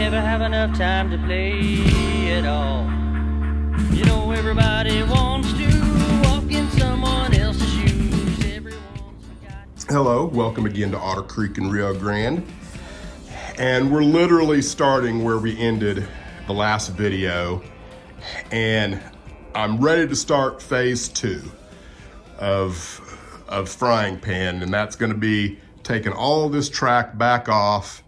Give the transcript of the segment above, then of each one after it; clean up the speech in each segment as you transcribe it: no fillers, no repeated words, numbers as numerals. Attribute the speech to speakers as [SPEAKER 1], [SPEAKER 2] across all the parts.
[SPEAKER 1] never have enough time to play it all. You know everybody wants to walk in someone else's shoes. Everyone's forgotten.
[SPEAKER 2] Hello, welcome again to Otter Creek in Rio Grande. And we're literally starting where we ended the last video. And I'm ready to start phase 2 of Frying Pan. And that's gonna be taking all this track back off,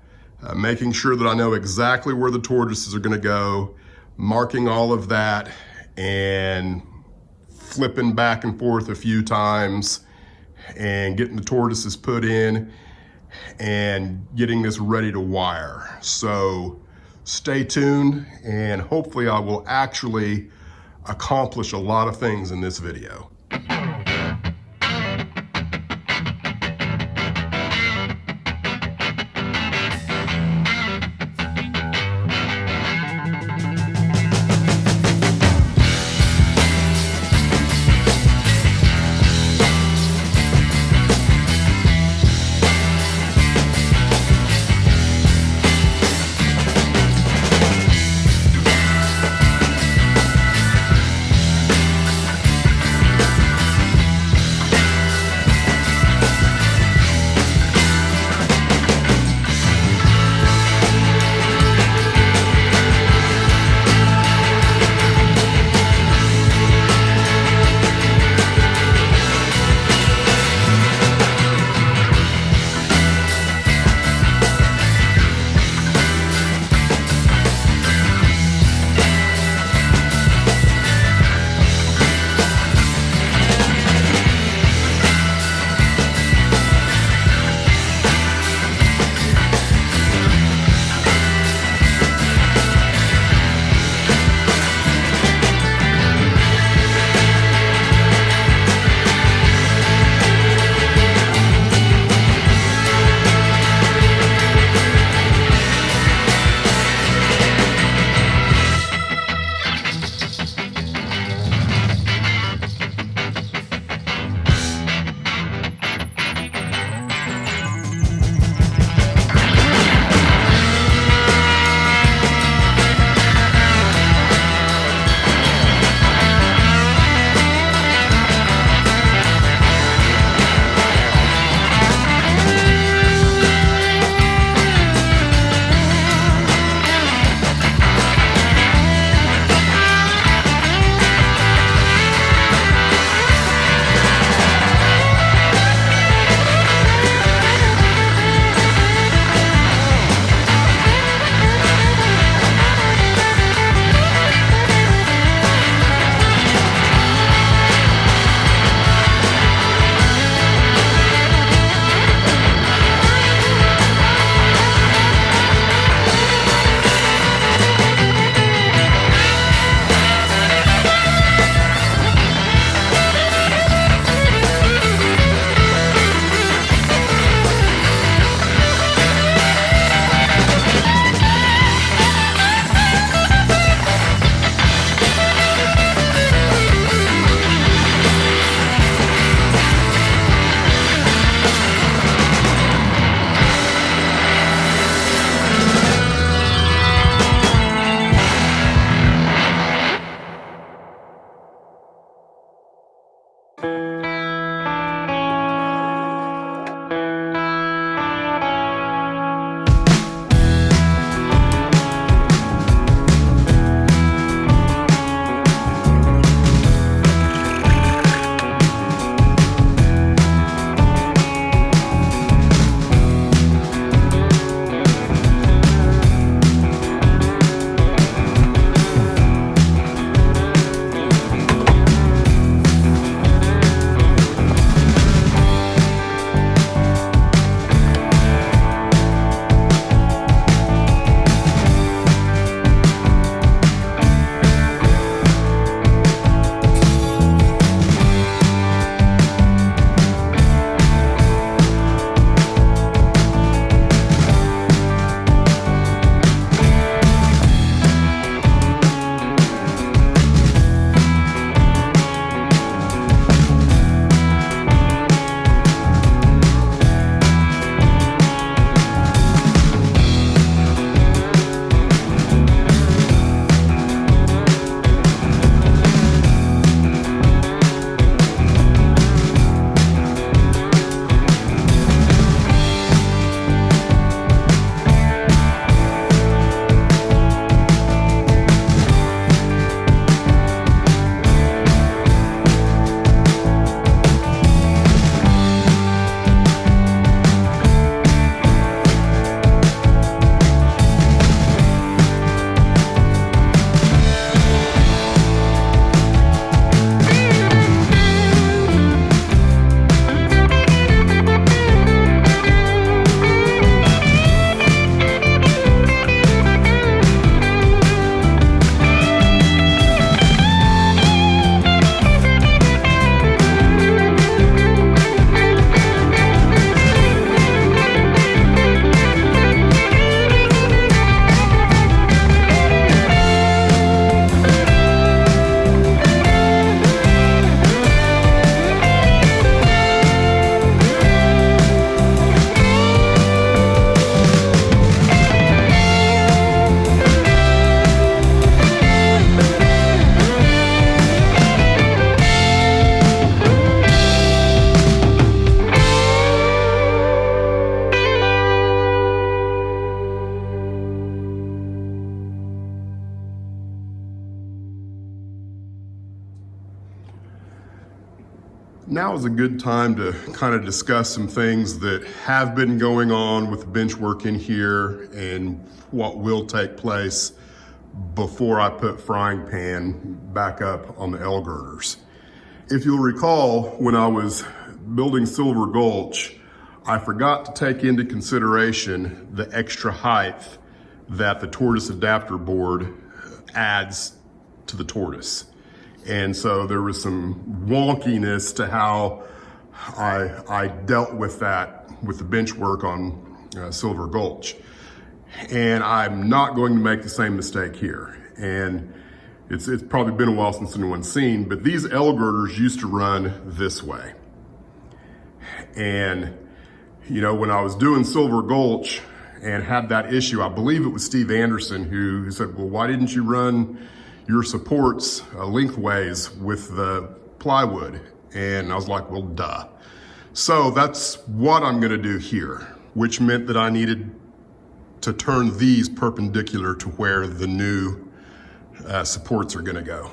[SPEAKER 2] making sure that I know exactly where the tortoises are gonna go, marking all of that, and flipping back and forth a few times and getting the tortoises put in and getting this ready to wire. So stay tuned, and hopefully I will actually accomplish a lot of things in this video. Now is a good time to kind of discuss some things that have been going on with the bench work in here and what will take place before I put frying pan back up on the L girders. If you'll recall, when I was building Silver Gulch, I forgot to take into consideration the extra height that the tortoise adapter board adds to the tortoise. And so there was some wonkiness to how I dealt with that with the bench work on Silver Gulch. And I'm not going to make the same mistake here. And it's probably been a while since anyone's seen, but these L girders used to run this way. And you know, when I was doing Silver Gulch and had that issue, I believe it was Steve Anderson who said, well, why didn't you run your supports lengthways with the plywood? And I was like, well, duh. So that's what I'm gonna do here, which meant that I needed to turn these perpendicular to where the new supports are gonna go.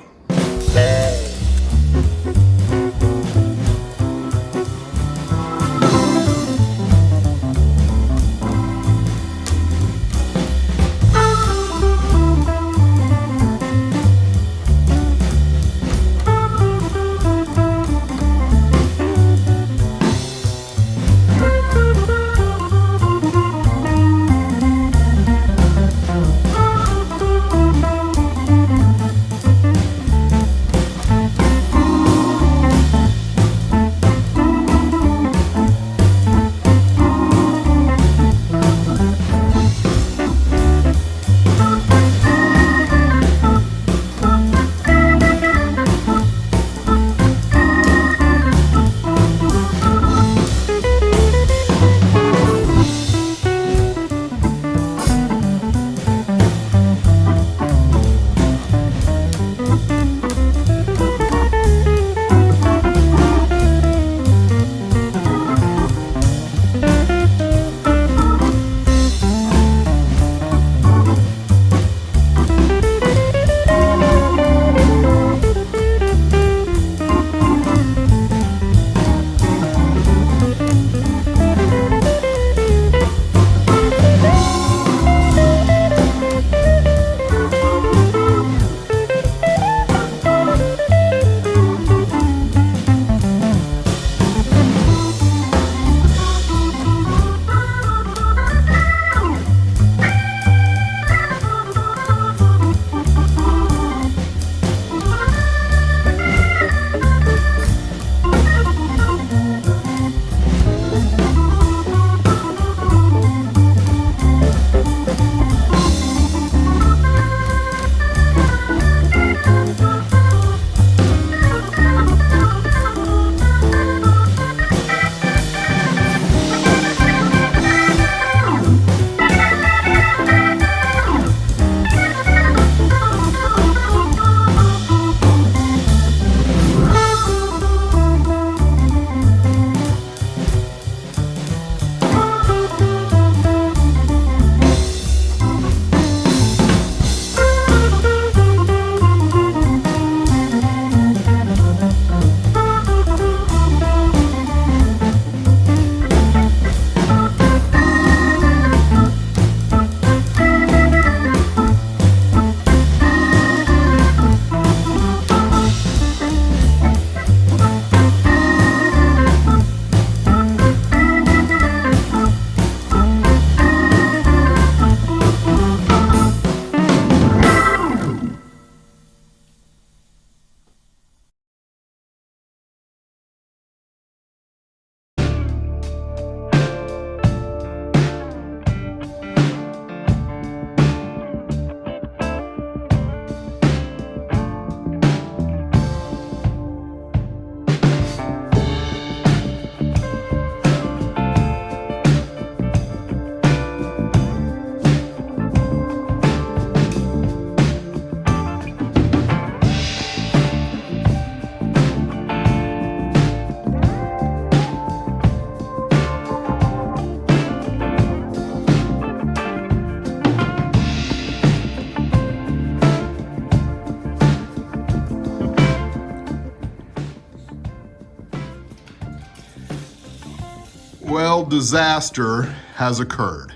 [SPEAKER 2] Well, disaster has occurred.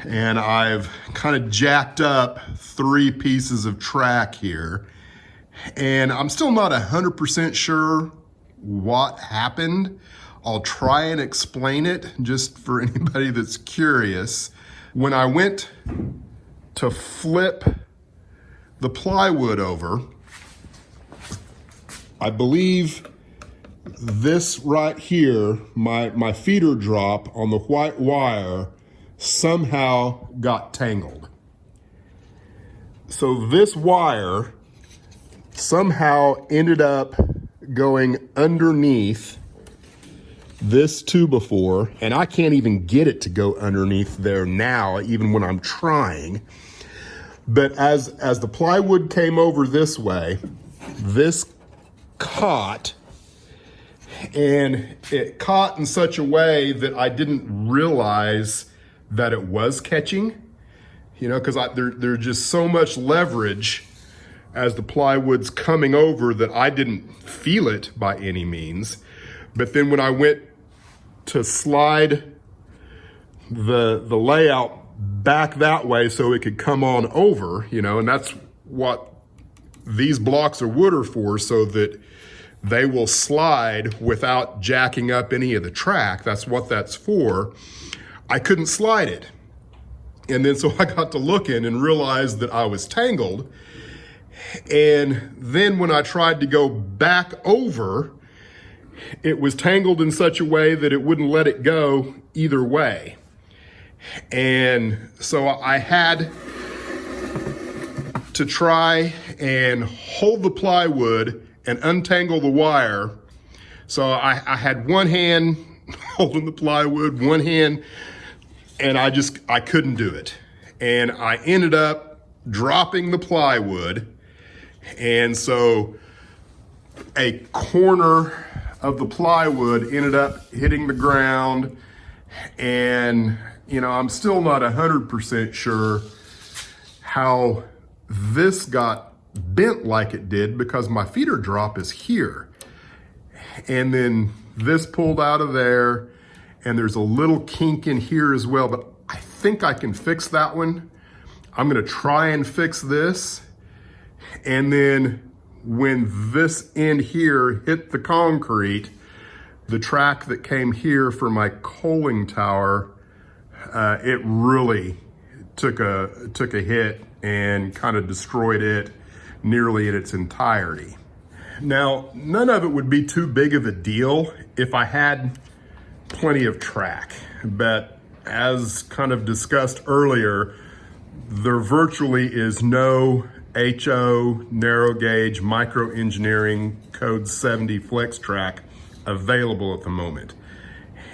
[SPEAKER 2] And I've kind of jacked up 3 pieces of track here. And I'm still not 100% sure what happened. I'll try and explain it just for anybody that's curious. When I went to flip the plywood over, I believe this right here, my feeder drop on the white wire somehow got tangled. So this wire somehow ended up going underneath this 2x4, and I can't even get it to go underneath there now, even when I'm trying. But as the plywood came over this way, this caught, and it caught in such a way that I didn't realize that it was catching, because there's just so much leverage as the plywood's coming over that I didn't feel it by any means. But then when I went to slide the layout back that way so it could come on over, and that's what these blocks of wood are for, so that they will slide without jacking up any of the track. That's what that's for. I couldn't slide it. And then so I got to looking and realized that I was tangled. And then when I tried to go back over, it was tangled in such a way that it wouldn't let it go either way. And so I had to try and hold the plywood and untangle the wire. So I had one hand holding the plywood, one hand, and I couldn't do it. And I ended up dropping the plywood. And so a corner of the plywood ended up hitting the ground. And, I'm still not 100% sure how this got bent like it did, because my feeder drop is here. And then this pulled out of there, and there's a little kink in here as well, but I think I can fix that one. I'm gonna try and fix this. And then when this end here hit the concrete, the track that came here for my coaling tower, it really took a hit and kind of destroyed it nearly in its entirety. Now, none of it would be too big of a deal if I had plenty of track, but as kind of discussed earlier, there virtually is no HO, narrow gauge, micro engineering code 70 flex track available at the moment.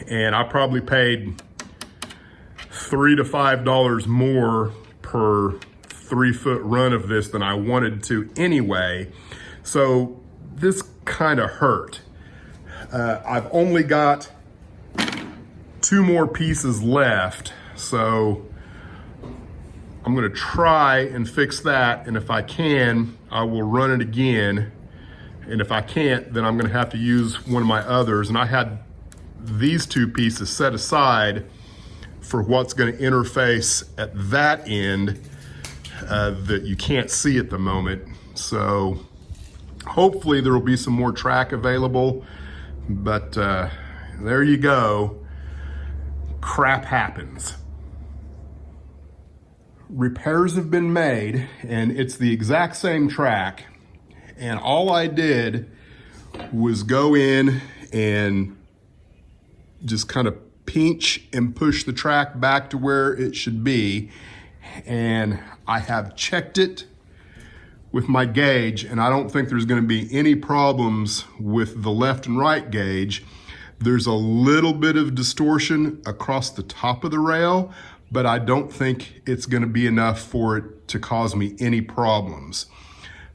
[SPEAKER 2] And I probably paid $3 to $5 more per 3-foot run of this than I wanted to anyway. So this kind of hurt. I've only got 2 more pieces left, so I'm gonna try and fix that, and if I can, I will run it again. And if I can't, then I'm gonna have to use one of my others. And I had these 2 pieces set aside for what's gonna interface at that end that you can't see at the moment. So hopefully there will be some more track available, but there you go. Crap happens. Repairs have been made, and it's the exact same track, and all I did was go in and just kind of pinch and push the track back to where it should be, and I have checked it with my gauge, and I don't think there's going to be any problems with the left and right gauge. There's a little bit of distortion across the top of the rail, but I don't think it's going to be enough for it to cause me any problems.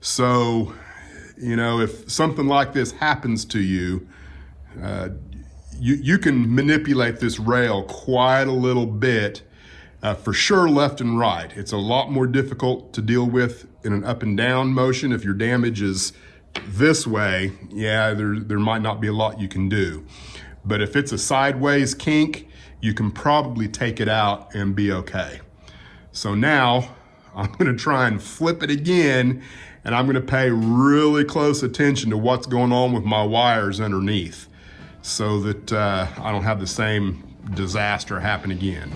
[SPEAKER 2] So, if something like this happens to you, you can manipulate this rail quite a little bit, for sure left and right. It's a lot more difficult to deal with in an up and down motion. If your damage is this way, yeah, there might not be a lot you can do. But if it's a sideways kink, you can probably take it out and be okay. So now I'm gonna try and flip it again, and I'm gonna pay really close attention to what's going on with my wires underneath so that I don't have the same disaster happen again.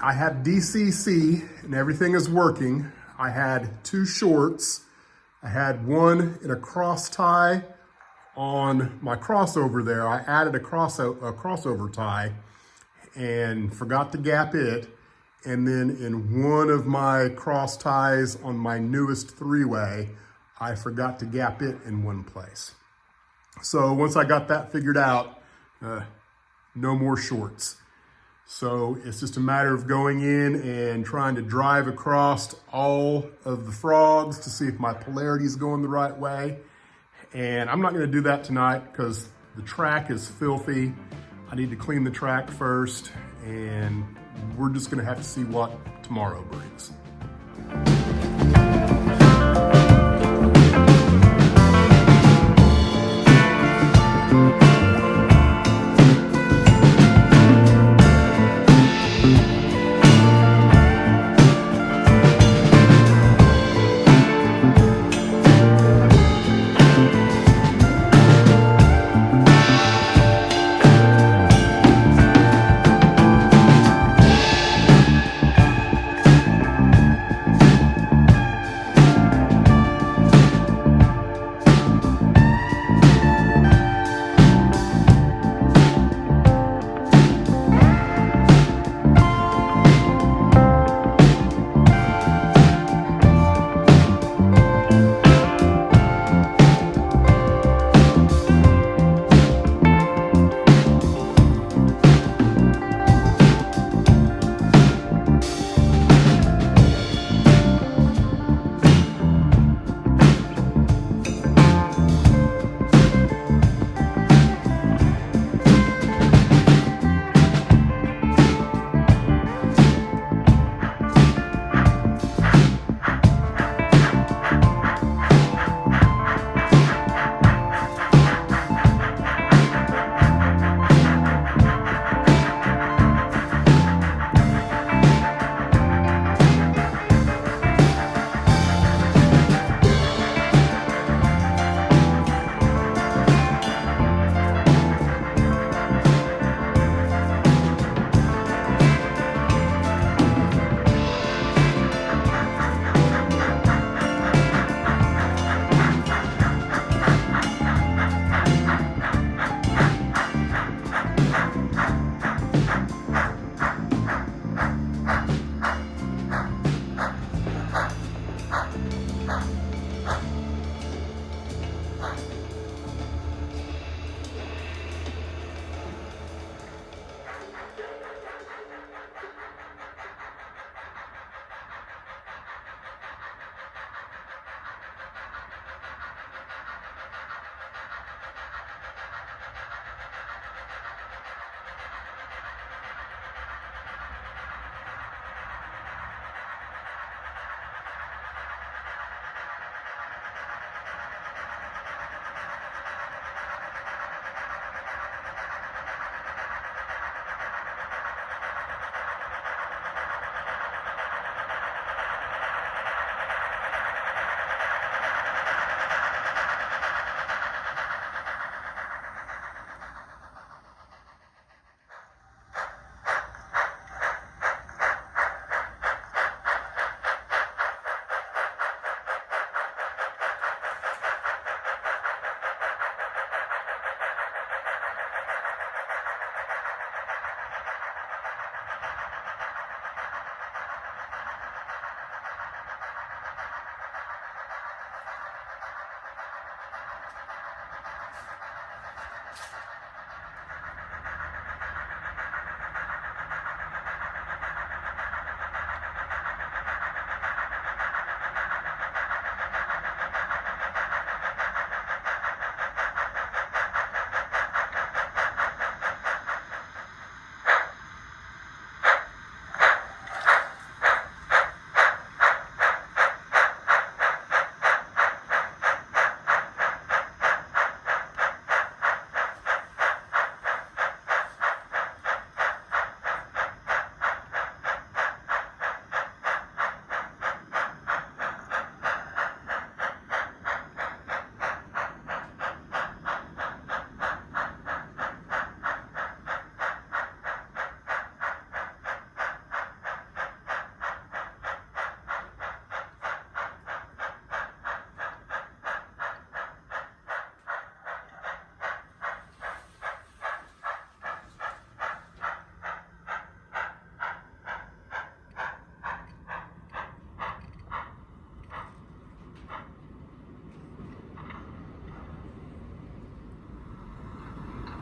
[SPEAKER 2] I have DCC and everything is working. I had 2 shorts. I had one in a cross tie on my crossover there. I added a crossover tie and forgot to gap it. And then in one of my cross ties on my newest 3-way, I forgot to gap it in one place. So once I got that figured out, no more shorts. So it's just a matter of going in and trying to drive across all of the frogs to see if my polarity is going the right way. And I'm not going to do that tonight because the track is filthy. I need to clean the track first, and we're just going to have to see what tomorrow brings.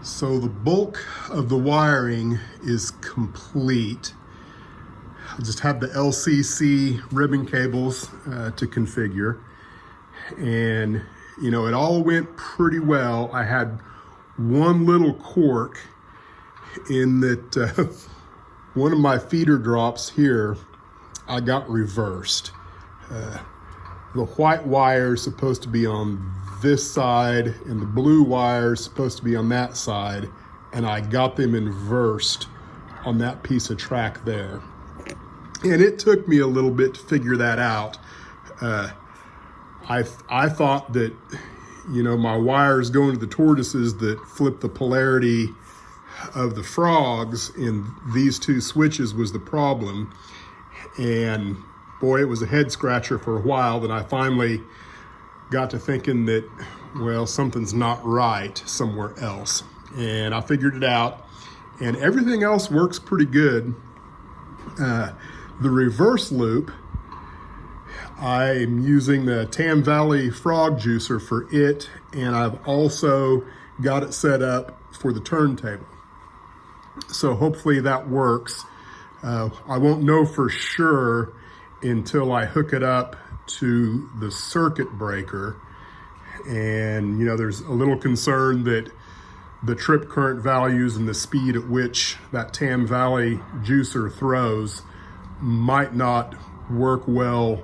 [SPEAKER 2] So the bulk of the wiring is complete. I just have the LCC ribbon cables to configure. And, you know, it all went pretty well. I had one little quirk in that one of my feeder drops here, I got reversed. The white wire is supposed to be on this side and the blue wire is supposed to be on that side, and I got them inversed on that piece of track there. And it took me a little bit to figure that out. I thought that, you know, my wires going to the tortoises that flip the polarity of the frogs in these two switches was the problem. And boy, it was a head scratcher for a while. Then I finally got to thinking that, well, something's not right somewhere else. And I figured it out, and everything else works pretty good. The reverse loop, I'm using the Tam Valley frog juicer for it, and I've also got it set up for the turntable. So hopefully that works. I won't know for sure until I hook it up to the circuit breaker. And, you know, there's a little concern that the trip current values and the speed at which that Tam Valley juicer throws might not work well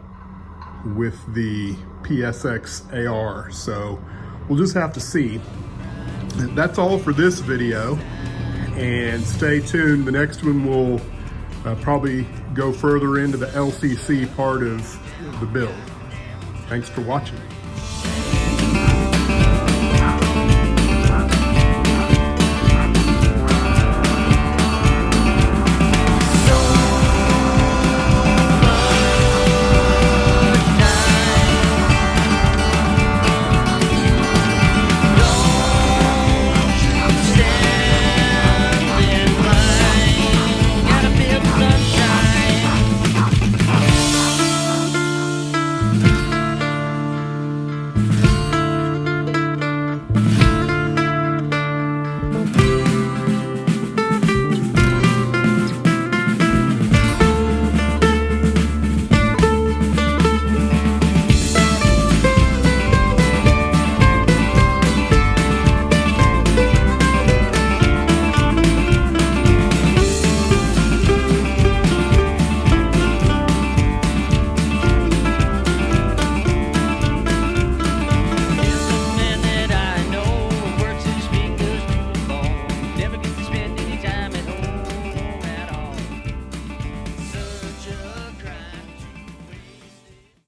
[SPEAKER 2] with the PSX AR. So we'll just have to see. That's all for this video, and stay tuned. The next one will probably go further into the LCC part of the build. Thanks for watching.